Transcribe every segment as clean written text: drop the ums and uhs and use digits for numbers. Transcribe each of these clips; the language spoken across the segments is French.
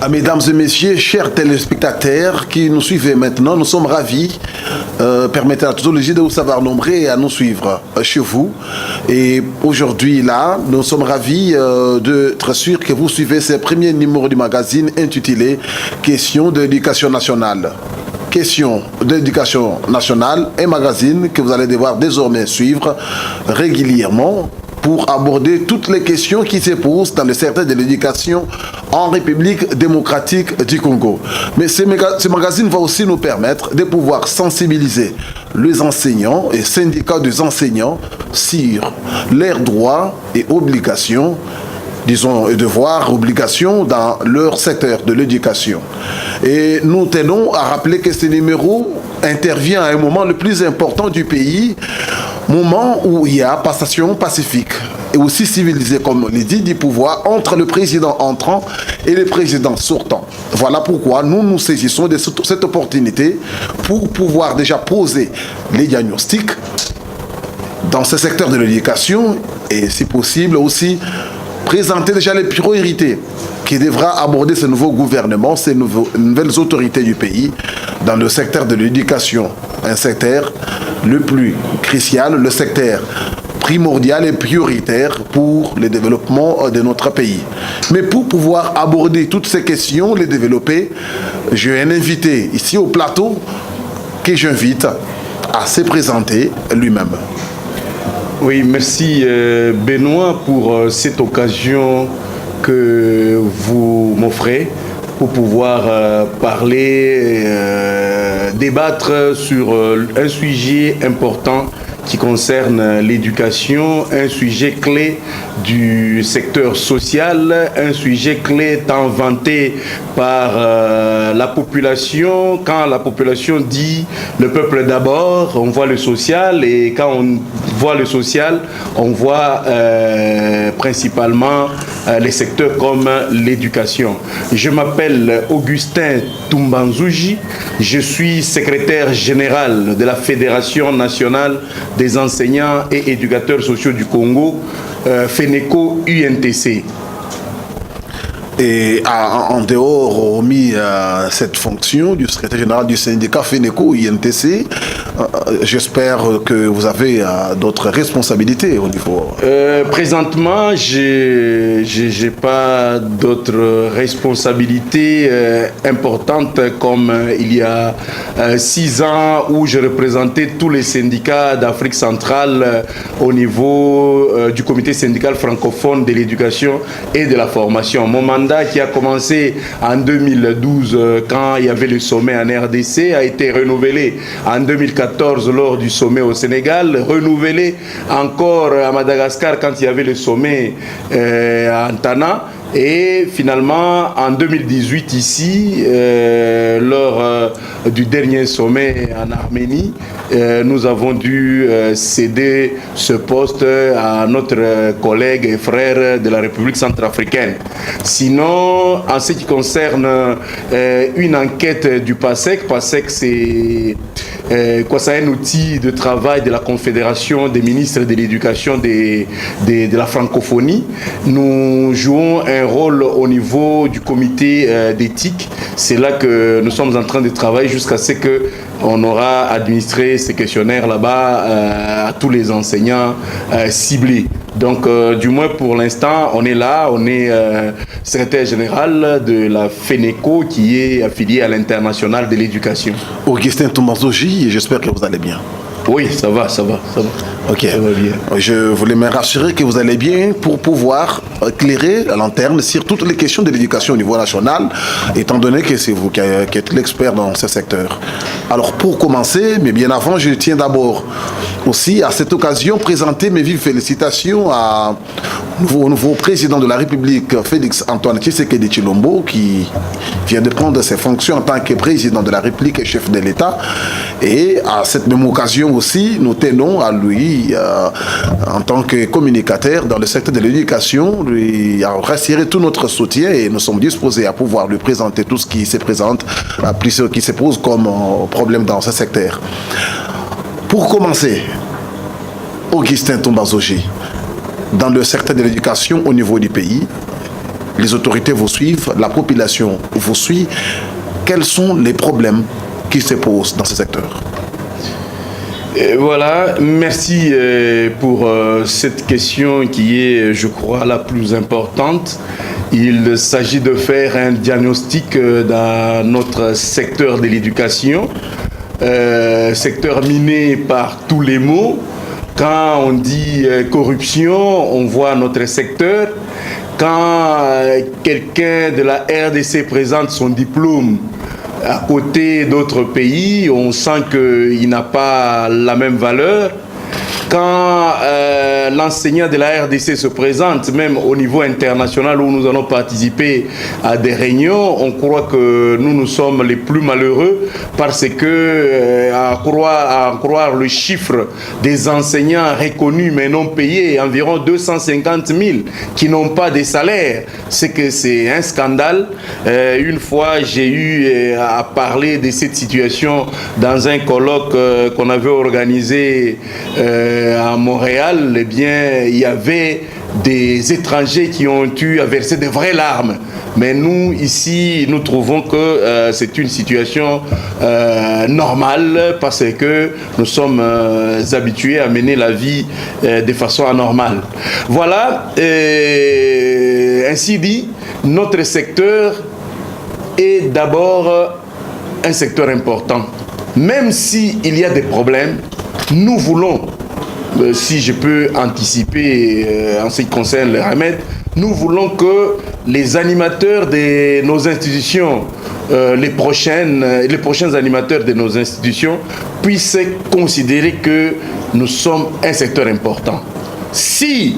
Mesdames et messieurs, chers téléspectateurs qui nous suivez maintenant, nous sommes ravis. Permettez à tous les de vous savoir nombreux et à nous suivre chez vous. Et aujourd'hui, là, nous sommes ravis d'être sûrs que vous suivez ce premier numéro du magazine intitulé Questions d'éducation nationale. Questions d'éducation nationale, un magazine que vous allez devoir désormais suivre régulièrement pour aborder toutes les questions qui se posent dans le secteur de l'éducation en République démocratique du Congo. Mais ce magazine va aussi nous permettre de pouvoir sensibiliser les enseignants et syndicats des enseignants sur leurs droits et obligations, disons, et devoirs, obligations dans leur secteur de l'éducation. Et nous tenons à rappeler que ce numéro intervient à un moment le plus important du pays, moment où il y a passation pacifique et aussi civilisée, comme le dit, du pouvoir entre le président entrant et le président sortant. Voilà pourquoi nous nous saisissons de cette opportunité pour pouvoir déjà poser les diagnostics dans ce secteur de l'éducation et, si possible, aussi présenter déjà les priorités qui devra aborder ce nouveau gouvernement, ces nouvelles autorités du pays dans le secteur de l'éducation, un secteur le plus crucial, le secteur primordial et prioritaire pour le développement de notre pays. Mais pour pouvoir aborder toutes ces questions, les développer, j'ai un invité ici au plateau que j'invite à se présenter lui-même. Oui, merci Benoît pour cette occasion que vous m'offrez pour pouvoir parler, débattre sur un sujet important qui concerne l'éducation, un sujet clé du secteur social, un sujet sujet tant vanté par la population. Quand la population dit le peuple d'abord, on voit le social, et quand on voit le social, on voit principalement les secteurs comme l'éducation. Je m'appelle Augustin Tumbanzouji, je suis secrétaire général de la Fédération nationale des enseignants et éducateurs sociaux du Congo, FENECO-UNTC. Et en dehors, hormis cette fonction du secrétaire général du syndicat FENECO-UNTC, j'espère que vous avez d'autres responsabilités au niveau... Présentement, je n'ai pas d'autres responsabilités importantes comme il y a 6 ans où je représentais tous les syndicats d'Afrique centrale au niveau du comité syndical francophone de l'éducation et de la formation. Mon mandat qui a commencé en 2012 quand il y avait le sommet en RDC a été renouvelé en 2014 lors du sommet au Sénégal, renouvelé encore à Madagascar quand il y avait le sommet en Tana. Et finalement, en 2018, ici, lors du dernier sommet en Arménie, nous avons dû céder ce poste à notre collègue et frère de la République centrafricaine. Sinon, en ce qui concerne une enquête du PASEC, c'est un outil de travail de la Confédération des ministres de l'éducation de la francophonie. Nous jouons un rôle au niveau du comité d'éthique. C'est là que nous sommes en train de travailler jusqu'à ce qu'on aura administré ces questionnaires là-bas à tous les enseignants ciblés. Donc, du moins pour l'instant, on est là, on est secrétaire général de la FENECO qui est affiliée à l'International de l'éducation. Augustin Tumbanzouji, j'espère que vous allez bien. Oui, ça va. Ok. Ça va bien. Je voulais me rassurer que vous allez bien pour pouvoir éclairer la lanterne sur toutes les questions de l'éducation au niveau national, étant donné que c'est vous qui êtes l'expert dans ce secteur. Alors, pour commencer, mais bien avant, je tiens d'abord aussi à cette occasion présenter mes vives félicitations au nouveau président de la République, Félix Antoine Tshisekedi Tshilombo, qui vient de prendre ses fonctions en tant que président de la République et chef de l'État. Et à cette même occasion aussi, nous tenons à lui, en tant que communicateur dans le secteur de l'éducation, lui rassurer tout notre soutien, et nous sommes disposés à pouvoir lui présenter tout ce qui se présente, plus ce qui se pose comme problème dans ce secteur. Pour commencer, Augustin Tumbanzouji, dans le secteur de l'éducation au niveau du pays, les autorités vous suivent, la population vous suit. Quels sont les problèmes qui se posent dans ce secteur? Voilà, merci pour cette question qui est, je crois, la plus importante. Il s'agit de faire un diagnostic dans notre secteur de l'éducation, secteur miné par tous les maux. Quand on dit corruption, on voit notre secteur. Quand quelqu'un de la RDC présente son diplôme à côté d'autres pays, on sent qu'il n'a pas la même valeur. Quand l'enseignant de la RDC se présente, même au niveau international où nous allons participer à des réunions, on croit que nous sommes les plus malheureux parce que, à croire le chiffre des enseignants reconnus mais non payés, environ 250 000 qui n'ont pas de salaire, c'est que c'est un scandale. Une fois, j'ai eu à parler de cette situation dans un colloque qu'on avait organisé à Montréal. Eh bien, il y avait des étrangers qui ont eu à verser de vraies larmes. Mais nous, ici, nous trouvons que c'est une situation normale parce que nous sommes habitués à mener la vie de façon anormale. Voilà, ainsi dit, notre secteur est d'abord un secteur important. Même s'il y a des problèmes, nous voulons, si je peux anticiper en ce qui concerne les remèdes, nous voulons que les animateurs de nos institutions, les prochains animateurs de nos institutions puissent considérer que nous sommes un secteur important. Si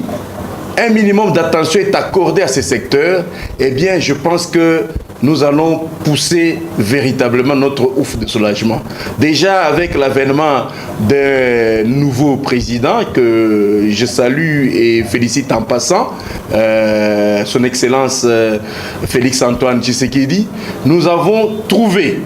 un minimum d'attention est accordé à ce secteur, eh bien je pense que nous allons pousser véritablement notre ouf de soulagement. Déjà avec l'avènement d'un nouveau président que je salue et félicite en passant, son Excellence Félix-Antoine Tshisekedi, nous avons trouvé,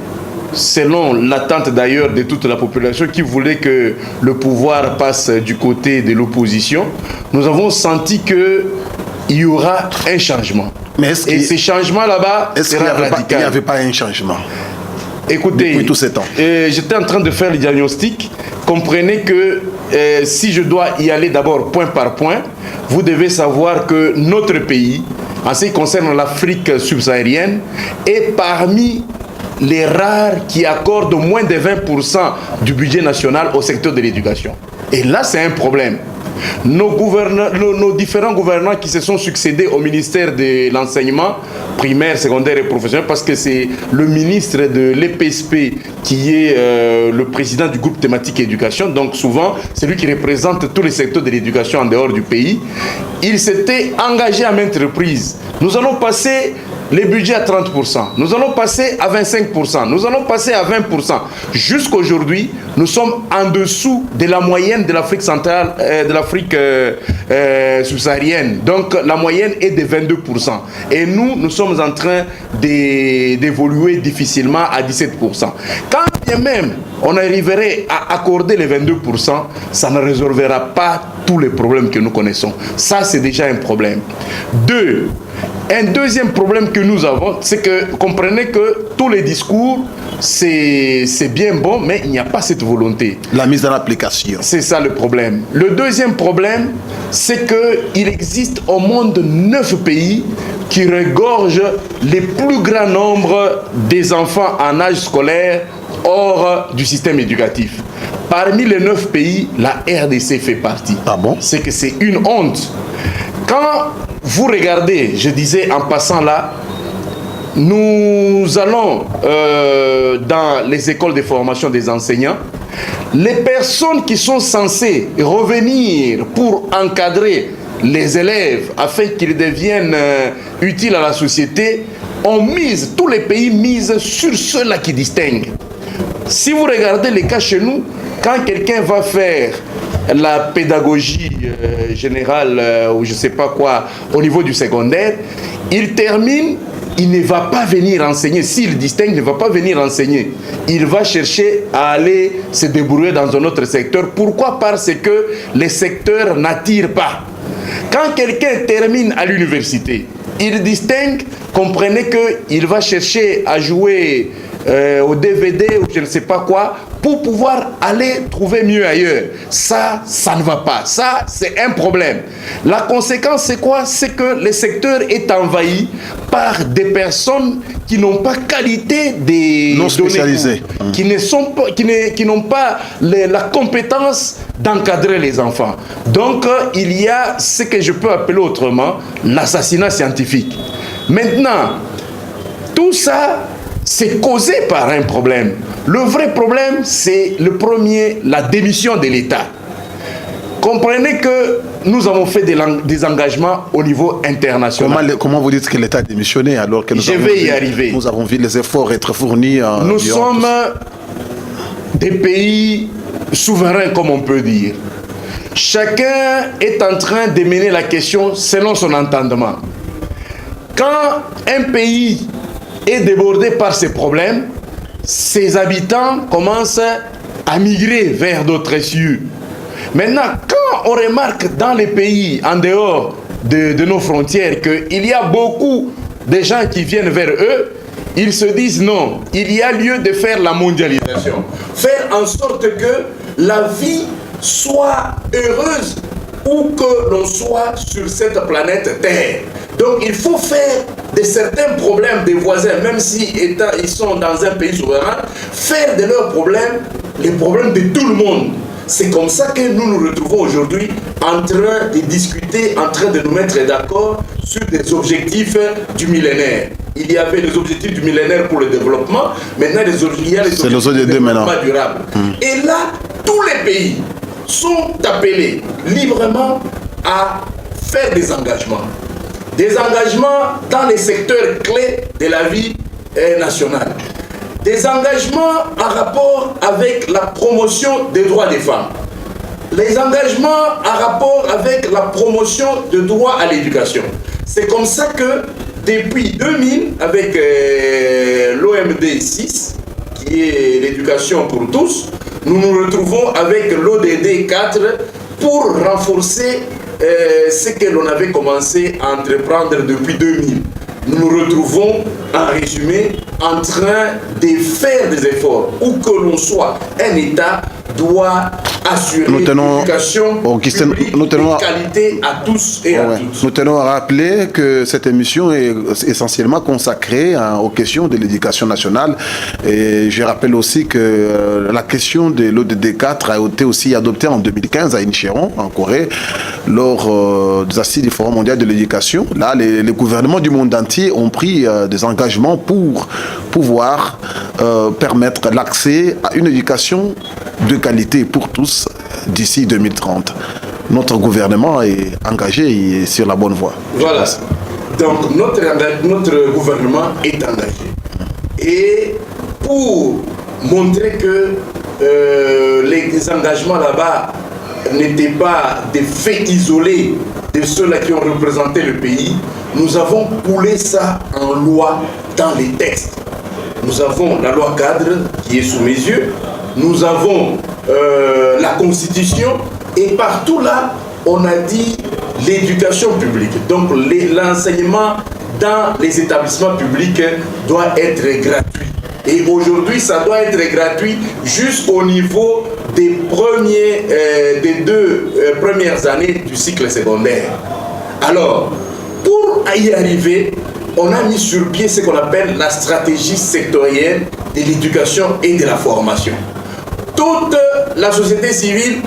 selon l'attente d'ailleurs de toute la population qui voulait que le pouvoir passe du côté de l'opposition, nous avons senti qu'il y aura un changement. Mais et ces changements là-bas sera radical. Il n'y avait pas un changement. Écoutez, depuis tous ces temps. J'étais en train de faire le diagnostic. Comprenez que si je dois y aller d'abord point par point, vous devez savoir que notre pays, en ce qui concerne l'Afrique subsaharienne, est parmi les rares qui accordent moins de 20% du budget national au secteur de l'éducation. Et là, c'est un problème. Nos différents gouvernants qui se sont succédés au ministère de l'enseignement primaire, secondaire et professionnel, parce que c'est le ministre de l'EPSP qui est le président du groupe thématique éducation, donc souvent c'est lui qui représente tous les secteurs de l'éducation en dehors du pays. Il s'était engagé à maintes reprises. Nous allons passer les budgets à 30%, nous allons passer à 25%, nous allons passer à 20%. Jusqu'aujourd'hui, nous sommes en dessous de la moyenne de l'Afrique centrale, de l'Afrique subsaharienne. Donc la moyenne est de 22%. Et nous sommes en train d'évoluer difficilement à 17%. Quand bien même on arriverait à accorder les 22%, ça ne résolvera pas tous les problèmes que nous connaissons. Ça, c'est déjà un problème. Un deuxième problème que nous avons, c'est que comprenez que tous les discours, c'est bien bon, mais il n'y a pas cette volonté. La mise en application. C'est ça le problème. Le deuxième problème, c'est qu'il existe au monde 9 pays qui regorgent les plus grands nombres des enfants en âge scolaire hors du système éducatif. Parmi les 9 pays, la RDC fait partie. Ah bon? C'est que c'est une honte. Quand vous regardez, je disais en passant là, nous allons dans les écoles de formation des enseignants. Les personnes qui sont censées revenir pour encadrer les élèves afin qu'ils deviennent utiles à la société, tous les pays misent sur ceux-là qui distinguent. Si vous regardez les cas chez nous, quand quelqu'un va faire la pédagogie générale ou je ne sais pas quoi au niveau du secondaire, il termine, il ne va pas venir enseigner. S'il distingue, il ne va pas venir enseigner. Il va chercher à aller se débrouiller dans un autre secteur. Pourquoi? Parce que les secteurs n'attirent pas. Quand quelqu'un termine à l'université, il distingue, comprenez qu'il va chercher à jouer au DVD ou je ne sais pas quoi, pour pouvoir aller trouver mieux ailleurs. Ça ne va pas. Ça, c'est un problème. La conséquence, c'est quoi? C'est que le secteur est envahi par des personnes qui n'ont pas qualité des non spécialisées, qui n'ont pas la compétence d'encadrer les enfants. Donc, il y a ce que je peux appeler autrement l'assassinat scientifique. Maintenant, tout ça, c'est causé par un problème. Le vrai problème, c'est le premier, la démission de l'État. Comprenez que nous avons fait des engagements au niveau international. Comment vous dites que l'État a démissionné alors que nous avons vu les efforts être fournis? Nous sommes des pays souverains, comme on peut dire. Chacun est en train de mener la question selon son entendement. Quand un pays est débordé par ces problèmes, ses habitants commencent à migrer vers d'autres cieux. Maintenant, quand on remarque dans les pays en dehors de nos frontières qu'il y a beaucoup de gens qui viennent vers eux, ils se disent non, il y a lieu de faire la mondialisation. Faire en sorte que la vie soit heureuse où que l'on soit sur cette planète Terre. Donc il faut faire de certains problèmes des voisins, même si ils sont dans un pays souverain, faire de leurs problèmes les problèmes de tout le monde. C'est comme ça que nous nous retrouvons aujourd'hui en train de discuter, en train de nous mettre d'accord sur des objectifs du millénaire. Il y avait les objectifs du millénaire pour le développement, maintenant il y a les objectifs du développement durable. Et là, tous les pays sont appelés librement à faire des engagements. Des engagements dans les secteurs clés de la vie nationale. Des engagements en rapport avec la promotion des droits des femmes. Les engagements en rapport avec la promotion des droits à l'éducation. C'est comme ça que depuis 2000, avec l'OMD 6, qui est l'éducation pour tous, nous nous retrouvons avec l'ODD 4 pour renforcer ce que l'on avait commencé à entreprendre depuis 2000. Nous nous retrouvons, en résumé, en train de faire des efforts. Où que l'on soit, un État doit assurer l'éducation publique de qualité à tous et à toutes. Nous tenons à rappeler que cette émission est essentiellement consacrée aux questions de l'éducation nationale. Et je rappelle aussi que la question de l'ODD 4 a été aussi adoptée en 2015 à Incheon, en Corée, lors des assises du Forum mondial de l'éducation. Là, les gouvernements du monde entier ont pris des engagements pour pouvoir permettre l'accès à une éducation de qualité pour tous d'ici 2030. Notre gouvernement est engagé et est sur la bonne voie. Voilà. Donc notre gouvernement est engagé. Et pour montrer que les engagements là-bas n'étaient pas des faits isolés de ceux-là qui ont représenté le pays, nous avons coulé ça en loi dans les textes. Nous avons la loi cadre qui est sous mes yeux, nous avons la Constitution, et partout là, on a dit l'éducation publique. Donc l'enseignement dans les établissements publics doit être gratuit. Et aujourd'hui, ça doit être gratuit jusqu'au niveau des deux premières années du cycle secondaire. Alors, pour y arriver, on a mis sur pied ce qu'on appelle la stratégie sectorielle de l'éducation et de la formation. Toute la société civile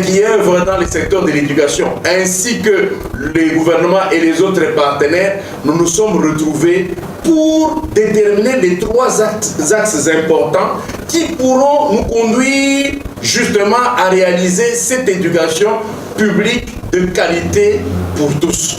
qui œuvre dans le secteur de l'éducation, ainsi que les gouvernements et les autres partenaires, nous nous sommes retrouvés pour déterminer les trois axes importants qui pourront nous conduire justement à réaliser cette éducation publique de qualité pour tous.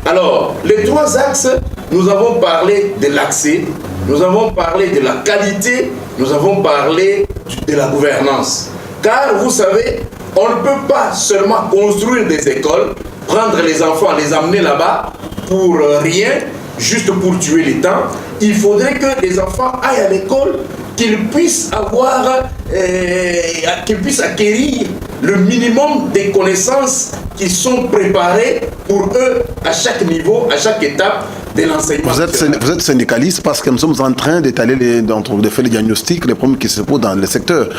Alors, les trois axes, nous avons parlé de l'accès, nous avons parlé de la qualité, nous avons parlé de la gouvernance. Car vous savez, on ne peut pas seulement construire des écoles, prendre les enfants, les amener là-bas pour rien, juste pour tuer les temps. Il faudrait que les enfants aillent à l'école, qu'ils puissent acquérir le minimum des connaissances qui sont préparées pour eux à chaque niveau, à chaque étape de l'enseignement. Vous êtes syndicaliste parce que nous sommes en train d'étaler, de faire les diagnostics, les problèmes qui se posent dans le secteur.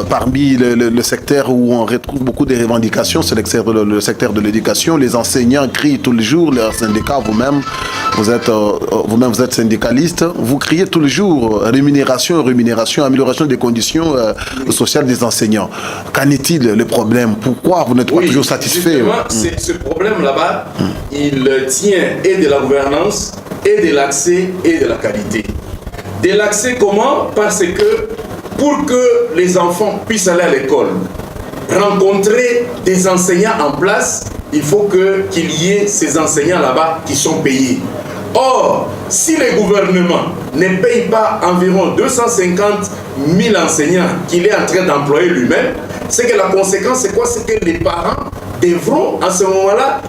Parmi le secteur où on retrouve beaucoup de revendications, c'est le secteur de l'éducation. Les enseignants crient tous les jours, leurs syndicats, vous-même, vous êtes syndicaliste, vous criez tous les jours rémunération, amélioration des conditions sociales des enseignants. Qu'en est-il le problème? Pourquoi vous n'êtes pas toujours satisfait? Ce problème là-bas, il tient et de la gouvernance, et de l'accès, et de la qualité. De l'accès comment? Parce que pour que les enfants puissent aller à l'école, rencontrer des enseignants en place, il faut qu'il y ait ces enseignants là-bas qui sont payés. Or, si le gouvernement ne paye pas environ 250 000 enseignants qu'il est en train d'employer lui-même, c'est que la conséquence, c'est quoi? C'est que les parents devront, à ce moment-là,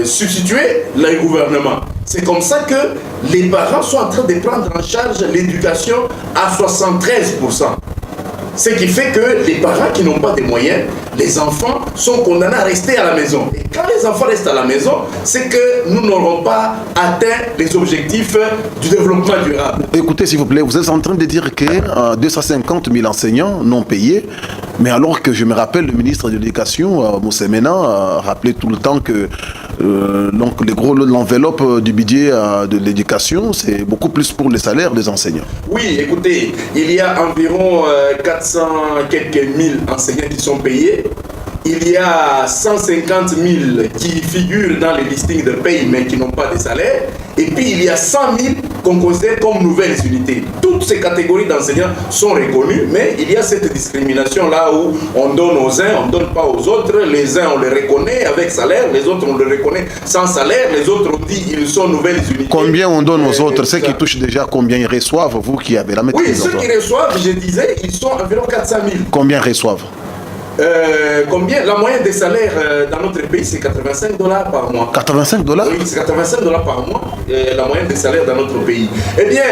substituer le gouvernement. C'est comme ça que les parents sont en train de prendre en charge l'éducation à 73%. Ce qui fait que les parents qui n'ont pas de moyens, les enfants sont condamnés à rester à la maison. Et quand les enfants restent à la maison, c'est que nous n'aurons pas atteint les objectifs du développement durable. Écoutez, s'il vous plaît, vous êtes en train de dire que 250 000 enseignants non payés, mais alors que je me rappelle, le ministre de l'Éducation, Moussa Mena, rappelait tout le temps que l'enveloppe du budget de l'éducation, c'est beaucoup plus pour les salaires des enseignants. Oui, écoutez, il y a environ 400 quelques mille enseignants qui sont payés. Il y a 150 000 qui figurent dans les listings de paye mais qui n'ont pas de salaire. Et puis il y a 100 000 qu'on considère comme nouvelles unités. Toutes ces catégories d'enseignants sont reconnues, mais il y a cette discrimination-là où on donne aux uns, on ne donne pas aux autres. Les uns, on les reconnaît avec salaire, les autres, on les reconnaît sans salaire. Les autres, on dit qu'ils sont nouvelles unités. Combien on donne aux autres? Ceux qui touchent déjà, combien ils reçoivent, vous qui avez la maîtrise? Oui, ceux qui reçoivent, je disais, ils sont environ 400 000. Combien reçoivent? Combien? La moyenne des salaires dans notre pays, c'est 85 $ par mois. 85 $? Oui, c'est 85 $ par mois, la moyenne des salaires dans notre pays. Eh bien,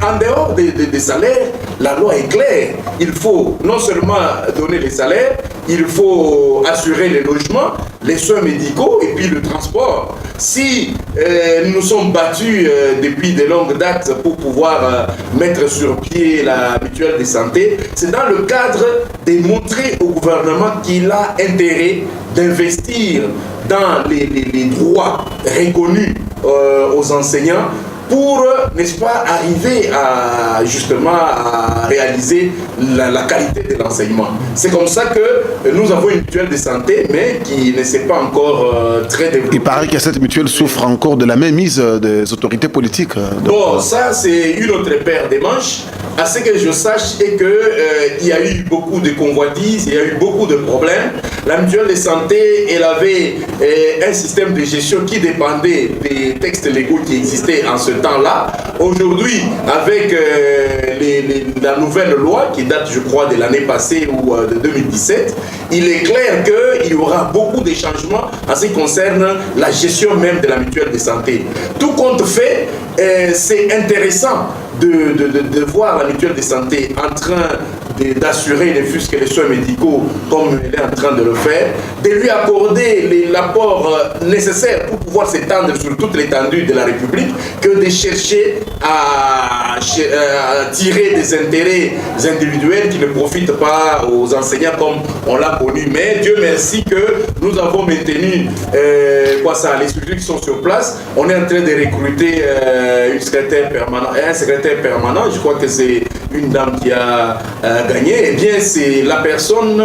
en dehors des salaires, la loi est claire. Il faut non seulement donner les salaires, il faut assurer les logements, les soins médicaux et puis le transport. Si nous nous sommes battus depuis de longues dates pour pouvoir mettre sur pied la mutuelle de santé, c'est dans le cadre de montrer au gouvernement qu'il a intérêt d'investir dans les droits reconnus aux enseignants pour, n'est-ce pas, arriver à justement à réaliser la qualité de l'enseignement. C'est comme ça que nous avons une mutuelle de santé, mais qui ne s'est pas encore très développée. Il paraît que cette mutuelle souffre encore de la mainmise des autorités politiques. Bon, ça c'est une autre paire de manches. À ce que je sache, et qu'il y a eu beaucoup de convoitises, il y a eu beaucoup de problèmes. La mutuelle de santé, elle avait un système de gestion qui dépendait des textes légaux qui existaient en ce temps-là. Aujourd'hui, avec la nouvelle loi qui date, je crois, de l'année passée ou de 2017, il est clair qu'il y aura beaucoup de changements en ce qui concerne la gestion même de la mutuelle de santé. Tout compte fait, c'est intéressant de voir la mutuelle de santé en train d'assurer ne fût-ce que les soins médicaux comme elle est en train de le faire, de lui accorder l'apport nécessaire pour pouvoir s'étendre sur toute l'étendue de la République, que de chercher à tirer des intérêts individuels qui ne profitent pas aux enseignants comme on l'a connu. Mais Dieu merci que nous avons maintenu les structures qui sont sur place. On est en train de recruter un secrétaire permanent. Je crois que c'est une dame qui a gagné. Eh bien, c'est la personne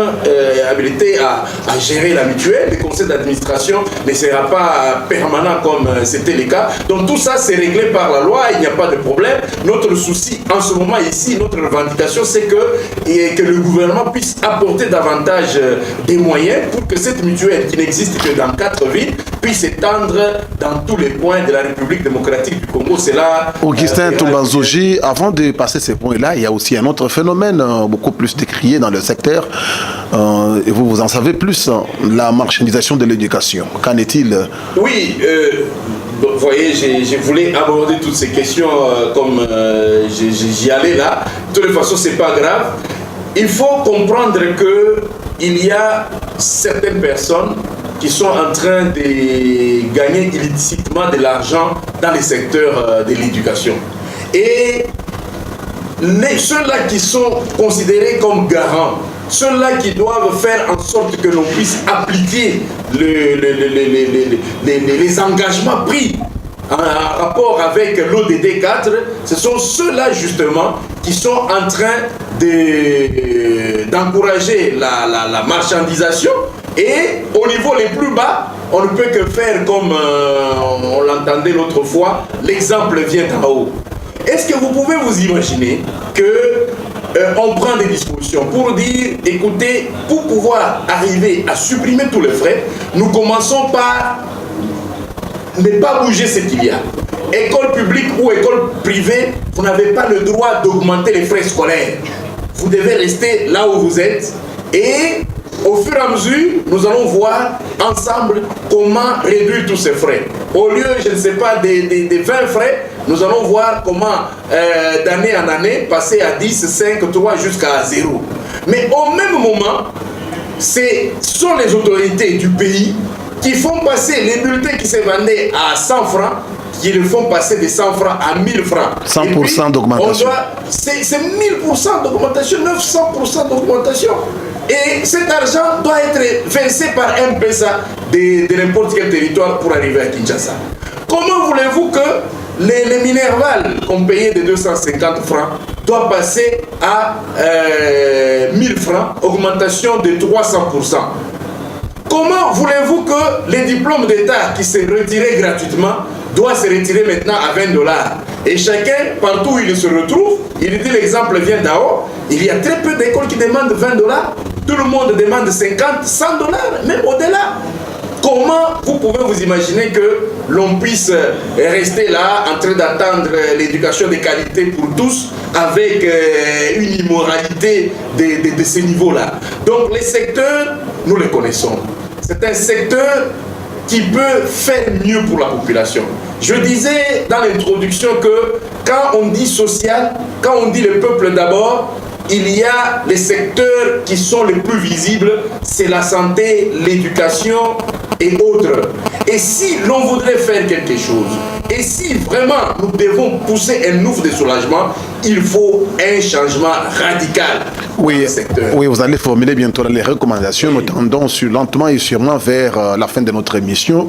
habilitée à gérer la mutuelle. Le conseil d'administration ne sera pas permanent comme c'était le cas. Donc tout ça, c'est réglé par la loi. Il n'y a pas de problème. Notre souci en ce moment ici, notre revendication, c'est que le gouvernement puisse apporter davantage des moyens pour que cette mutuelle, qui n'existe que dans 4 villes, puisse s'étendre dans tous les coins de la République démocratique du Congo. C'est là... Augustin Tombanzoji, avant de passer ces points-là, il y a aussi un autre phénomène beaucoup plus décrié dans le secteur, et vous en savez plus, la marchandisation de l'éducation. Qu'en est-il? Oui, vous voyez, je voulais aborder toutes ces questions comme j'y allais là. De toute façon, c'est pas grave. il faut comprendre qu'il y a certaines personnes qui sont en train de gagner illicitement de l'argent dans les secteurs de l'éducation. Et ceux-là qui sont considérés comme garants, ceux-là qui doivent faire en sorte que l'on puisse appliquer les engagements pris en rapport avec l'ODD 4, ce sont ceux-là justement qui sont en train d'encourager la marchandisation. Et au niveau les plus bas, on ne peut que faire comme on l'entendait l'autre fois, l'exemple vient d'en haut. Est-ce que vous pouvez vous imaginer que on prend des dispositions pour dire, écoutez, pour pouvoir arriver à supprimer tous les frais, nous commençons par ne pas bouger ce qu'il y a. École publique ou école privée, vous n'avez pas le droit d'augmenter les frais scolaires. Vous devez rester là où vous êtes et au fur et à mesure, nous allons voir ensemble comment réduire tous ces frais. Au lieu, je ne sais pas, des 20 frais, nous allons voir comment d'année en année passer à 10, 5, 3 jusqu'à 0. Mais au même moment, ce sont les autorités du pays qui font passer les bulletins qui se vendaient à 100 francs, qui le font passer de 100 francs à 1000 francs. 100% d'augmentation. C'est 1000% d'augmentation, 900% d'augmentation. Et cet argent doit être versé par un PESA de n'importe quel territoire pour arriver à Kinshasa. Comment voulez-vous que les Minerval qu'on payait de 250 francs doit passer à 1000 francs, augmentation de 300%? Comment voulez-vous que les diplômes d'État qui se retiraient gratuitement doivent se retirer maintenant à 20 $? Et chacun, partout où il se retrouve, il dit l'exemple vient d'en haut, il y a très peu d'écoles qui demandent 20 $. Tout le monde demande 50, 100 $, même au-delà. Comment vous pouvez vous imaginer que l'on puisse rester là en train d'attendre l'éducation de qualité pour tous avec une immoralité de ce niveau-là? Donc les secteurs, nous les connaissons. C'est un secteur qui peut faire mieux pour la population. Je disais dans l'introduction que quand on dit social, quand on dit le peuple d'abord, il y a les secteurs qui sont les plus visibles, c'est la santé, l'éducation et autres. Et si l'on voudrait faire quelque chose, et si vraiment nous devons pousser un ouf de soulagement, il faut un changement radical dans le secteur. Oui, vous allez formuler bientôt les recommandations. Nous tendons lentement et sûrement vers la fin de notre émission.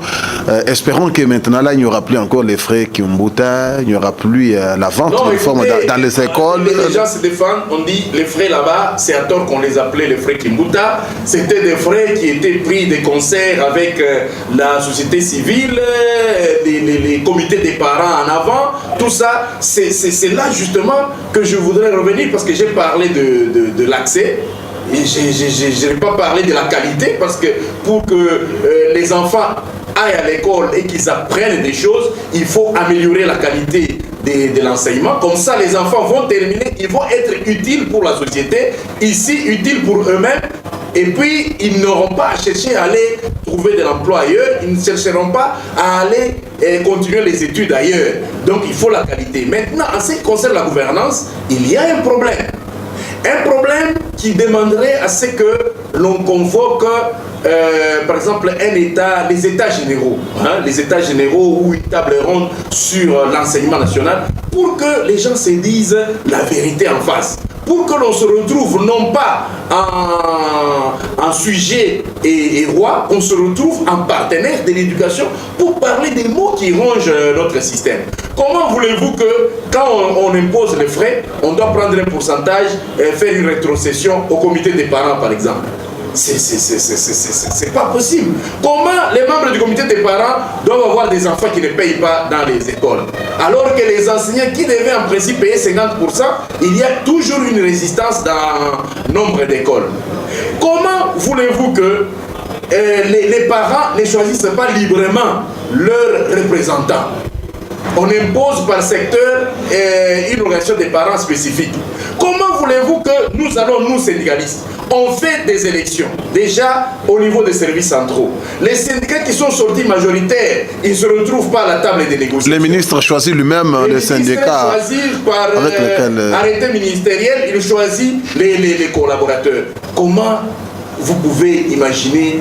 Espérons que maintenant, là, il n'y aura plus encore les frais Kiumbuta, il n'y aura plus la vente de forme dans les écoles. Les gens se défendent, on dit les frais là-bas, c'est à tort qu'on les appelait les frais Kiumbuta. C'était des frais qui étaient pris des concerts avec la société civile, les comités des parents en avant, tout ça. C'est là justement que je voudrais revenir parce que j'ai parlé de l'accès. Et je n'ai pas parlé de la qualité parce que pour que les enfants aillent à l'école et qu'ils apprennent des choses, il faut améliorer la qualité de l'enseignement. Comme ça, les enfants vont terminer, ils vont être utiles pour la société, ici utiles pour eux-mêmes. Et puis, ils n'auront pas à chercher à aller trouver de l'emploi ailleurs, ils ne chercheront pas à aller continuer les études ailleurs. Donc, il faut la qualité. Maintenant, en ce qui concerne la gouvernance, il y a un problème. Un problème qui demanderait à ce que l'on convoque, par exemple, les États généraux, les États généraux ou une table ronde sur l'enseignement national, pour que les gens se disent la vérité en face. Pour que l'on se retrouve non pas en sujet et roi, on se retrouve en partenaire de l'éducation pour parler des mots qui rongent notre système. Comment voulez-vous que quand on impose les frais, on doit prendre un pourcentage et faire une rétrocession au comité des parents par exemple? C'est pas possible. Comment les membres du comité des parents doivent avoir des enfants qui ne payent pas dans les écoles? Alors que les enseignants qui devaient en principe payer 50%, il y a toujours une résistance dans nombre d'écoles. Comment voulez-vous que les parents ne choisissent pas librement leurs représentants? On impose par secteur une organisation des parents spécifique. Comment voulez-vous que nous allons, nous syndicalistes, on fait des élections, déjà au niveau des services centraux. Les syndicats qui sont sortis majoritaires, ils ne se retrouvent pas à la table des négociations. Les ministres choisissent lui-même les syndicats. Choisissent par arrêté ministériel, ils choisissent les collaborateurs. Comment vous pouvez imaginer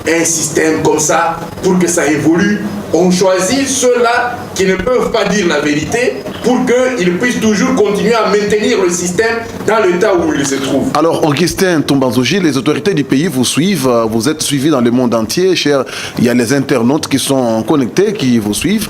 un système comme ça pour que ça évolue? On choisit ceux-là qui ne peuvent pas dire la vérité pour qu'ils puissent toujours continuer à maintenir le système dans l'état où il se trouve. Alors, Augustin Tombazouji, les autorités du pays vous suivent, vous êtes suivis dans le monde entier, cher. Il y a les internautes qui sont connectés, qui vous suivent.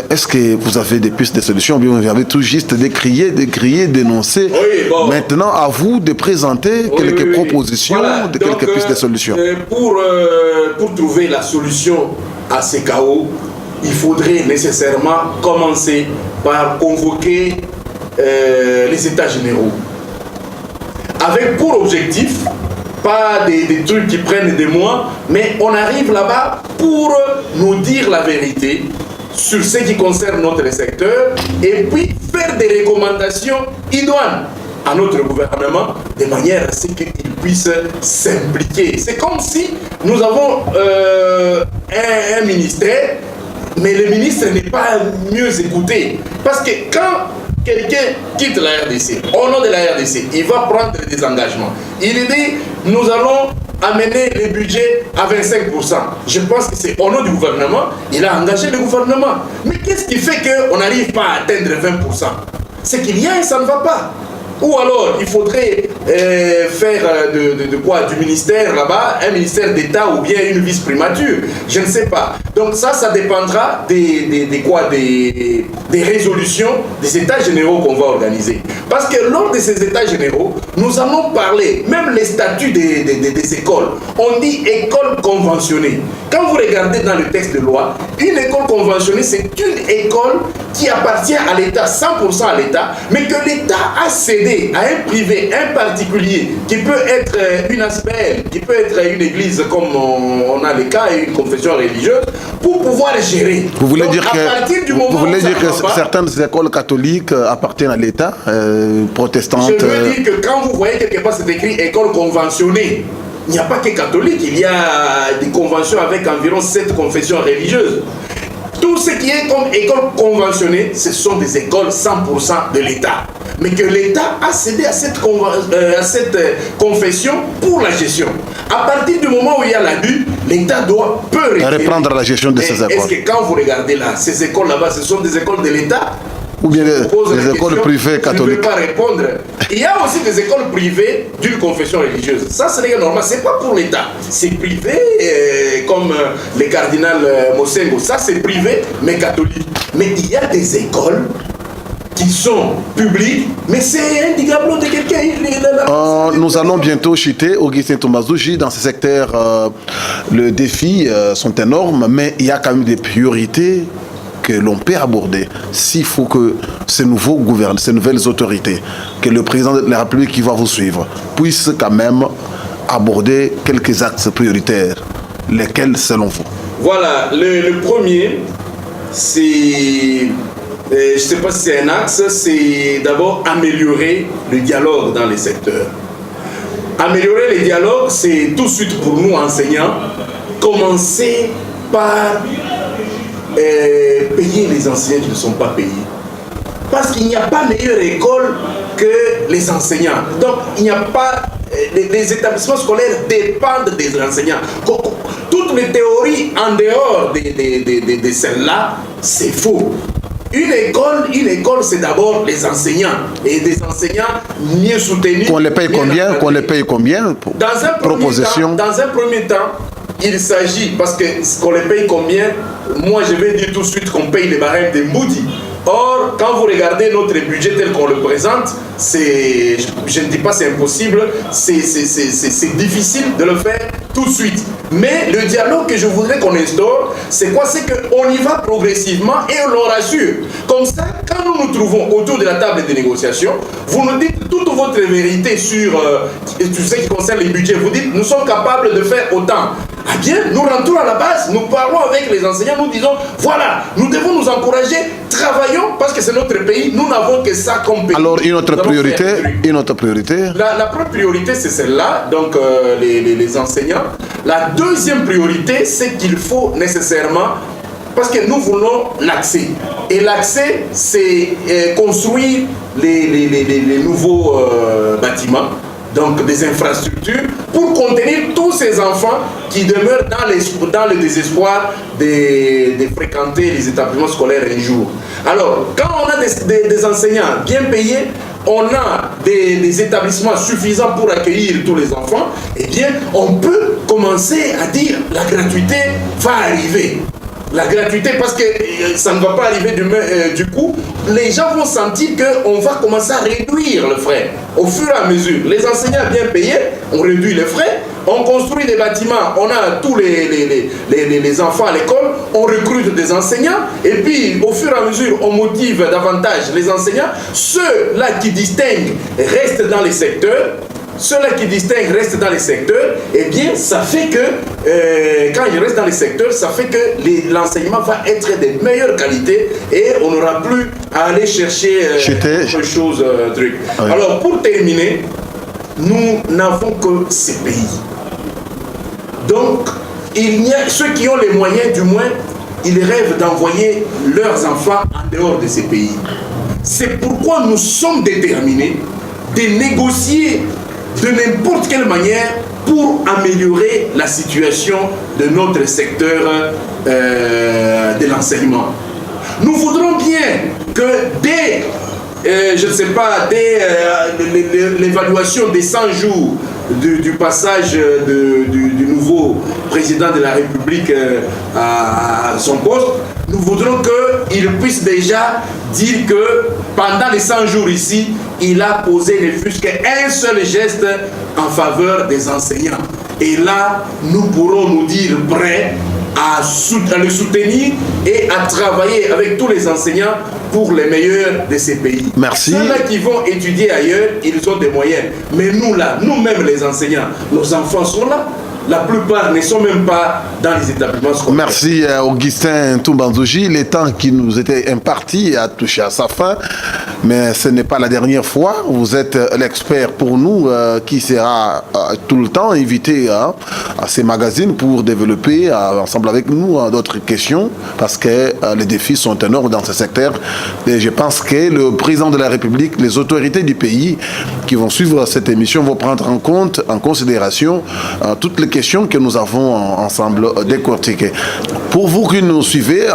Est-ce que vous avez des pistes de solutions? Bien, vous avez tout juste décrié, dénoncé. Oui, bon. Maintenant, à vous de présenter quelques propositions, voilà. Quelques pistes de solutions. Pour trouver la solution à ces chaos, il faudrait nécessairement commencer par convoquer les États généraux. Avec pour objectif, pas des trucs qui prennent des mois, mais on arrive là-bas pour nous dire la vérité sur ce qui concerne notre secteur et puis faire des recommandations idoines à notre gouvernement de manière à ce qu'il puisse s'impliquer. C'est comme si nous avons un ministère, mais le ministre n'est pas mieux écouté. Parce que quand quelqu'un quitte la RDC, au nom de la RDC, il va prendre des engagements. Il dit, nous allons amener le budget à 25%. Je pense que c'est au nom du gouvernement, il a engagé le gouvernement. Mais qu'est-ce qui fait qu'on n'arrive pas à atteindre 20%? C'est qu'il y a et ça ne va pas. Ou alors, il faudrait faire de quoi? Du ministère là-bas, un ministère d'État ou bien une vice-primature. Je ne sais pas. Donc ça dépendra des résolutions des États généraux qu'on va organiser. Parce que lors de ces États généraux, nous allons parler, même les statuts des écoles. On dit école conventionnée. Quand vous regardez dans le texte de loi, une école conventionnée, c'est une école qui appartient à l'État, 100% à l'État, mais que l'État a cédé à un privé, un particulier, qui peut être une ASBEL, qui peut être une église comme on a les cas, et une confession religieuse, pour pouvoir gérer. Vous voulez dire que certaines écoles catholiques appartiennent à l'État, protestantes? Je veux dire que quand vous voyez quelque part c'est écrit école conventionnée, il n'y a pas que catholique, il y a des conventions avec environ 7 confessions religieuses. Tout ce qui est comme école conventionnée, ce sont des écoles 100% de l'État. Mais que l'État a cédé à cette confession pour la gestion. À partir du moment où il y a l'abus, l'État peut reprendre la gestion de ces écoles. Est-ce que quand vous regardez là, ces écoles là-bas, ce sont des écoles de l'État? Ou bien les écoles privées catholiques? Je ne peux pas répondre. Il y a aussi des écoles privées d'une confession religieuse. Ça, c'est normal. Ce n'est pas pour l'État. C'est privé, comme le cardinal Mosengo. Ça, c'est privé, mais catholique. Mais il y a des écoles qui sont publiques, mais c'est un diable de quelqu'un. Nous allons bientôt chuter, Augustin Tombazouji. Dans ce secteur, les défis sont énormes, mais il y a quand même des priorités que l'on peut aborder s'il faut que ces nouveaux gouvernements, ces nouvelles autorités, que le président de la République qui va vous suivre puisse quand même aborder quelques axes prioritaires. Lesquels selon vous? Voilà, le premier, c'est, je ne sais pas si c'est un axe, c'est d'abord améliorer le dialogue dans les secteurs. Améliorer le dialogue, c'est tout de suite pour nous enseignants, commencer par payer les enseignants qui ne sont pas payés. Parce qu'il n'y a pas meilleure école que les enseignants. Donc, il n'y a pas... Les établissements scolaires dépendent des enseignants. Toutes les théories en dehors de celles-là, c'est faux. Une école, c'est d'abord les enseignants. Et des enseignants mieux soutenus. Qu'on les paye combien? Qu'on les paye combien? Dans un premier temps, il s'agit, parce que qu'on les paye combien, moi je vais dire tout de suite qu'on paye les barèmes de Moody. Or, quand vous regardez notre budget tel qu'on le présente, je ne dis pas c'est impossible, c'est difficile de le faire tout de suite. Mais le dialogue que je voudrais qu'on instaure, c'est quoi? C'est qu'on y va progressivement et on le rassure. Comme ça, quand nous nous trouvons autour de la table de négociation, vous nous dites toute votre vérité sur tout ce qui concerne les budgets. Vous dites, nous sommes capables de faire autant. eh bien, nous rentrons à la base, nous parlons avec les enseignants, nous disons, voilà, nous devons nous encourager, travaillons, parce que c'est notre pays, nous n'avons que ça comme pays. Alors, une autre priorité La première priorité, c'est celle-là, donc les enseignants. La deuxième priorité, c'est qu'il faut nécessairement, parce que nous voulons l'accès. Et l'accès, c'est construire les nouveaux bâtiments, donc des infrastructures, pour contenir tous ces enfants qui demeurent dans le désespoir de fréquenter les établissements scolaires un jour. Alors, quand on a des enseignants bien payés, on a des établissements suffisants pour accueillir tous les enfants, eh bien, on peut commencer à dire la gratuité va arriver. La gratuité, parce que ça ne va pas arriver du coup, les gens vont sentir qu'on va commencer à réduire le frais au fur et à mesure. Les enseignants bien payés, on réduit les frais, on construit des bâtiments, on a tous les enfants à l'école, on recrute des enseignants, et puis au fur et à mesure, on motive davantage les enseignants. Ceux-là qui distinguent restent dans les secteurs. Ceux-là qui distinguent restent dans les secteurs, eh bien, ça fait que, quand ils restent dans les secteurs, ça fait que l'enseignement va être de meilleure qualité et on n'aura plus à aller chercher autre chose. Oui. Alors, pour terminer, nous n'avons que ces pays. Donc, ceux qui ont les moyens, du moins, ils rêvent d'envoyer leurs enfants en dehors de ces pays. C'est pourquoi nous sommes déterminés de négocier de n'importe quelle manière pour améliorer la situation de notre secteur de l'enseignement. Nous voudrons bien que dès, je ne sais pas, dès l'évaluation des 100 jours du passage du nouveau président de la République à son poste, nous voudrons qu'il puisse déjà dire que pendant les 100 jours ici, il a posé ne fût-ce qu'un seul geste en faveur des enseignants. Et là, nous pourrons nous dire prêts à le soutenir et à travailler avec tous les enseignants pour les meilleurs de ces pays. Merci. Ceux-là qui vont étudier ailleurs, ils ont des moyens. Mais nous là, nous-mêmes les enseignants, nos enfants sont là. La plupart ne sont même pas dans les établissements scolaires. Merci Augustin Toumbanzouji. Le temps qui nous était imparti a touché à sa fin, mais ce n'est pas la dernière fois. Vous êtes l'expert pour nous qui sera tout le temps invité à ces magazines pour développer ensemble avec nous d'autres questions, parce que les défis sont énormes dans ce secteur. Et je pense que le président de la République, les autorités du pays qui vont suivre cette émission vont prendre en considération toutes les questions que nous avons ensemble décortiquées. Pour vous qui nous suivez,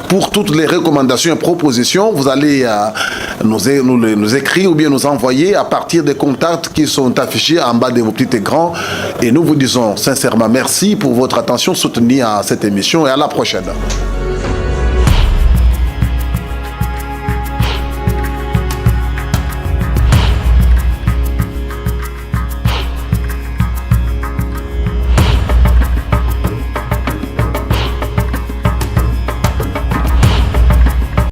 pour toutes les recommandations et propositions, vous allez nous écrire ou bien nous envoyer à partir des contacts qui sont affichés en bas de vos petits écrans. Et nous vous disons sincèrement merci pour votre attention soutenue à cette émission et à la prochaine.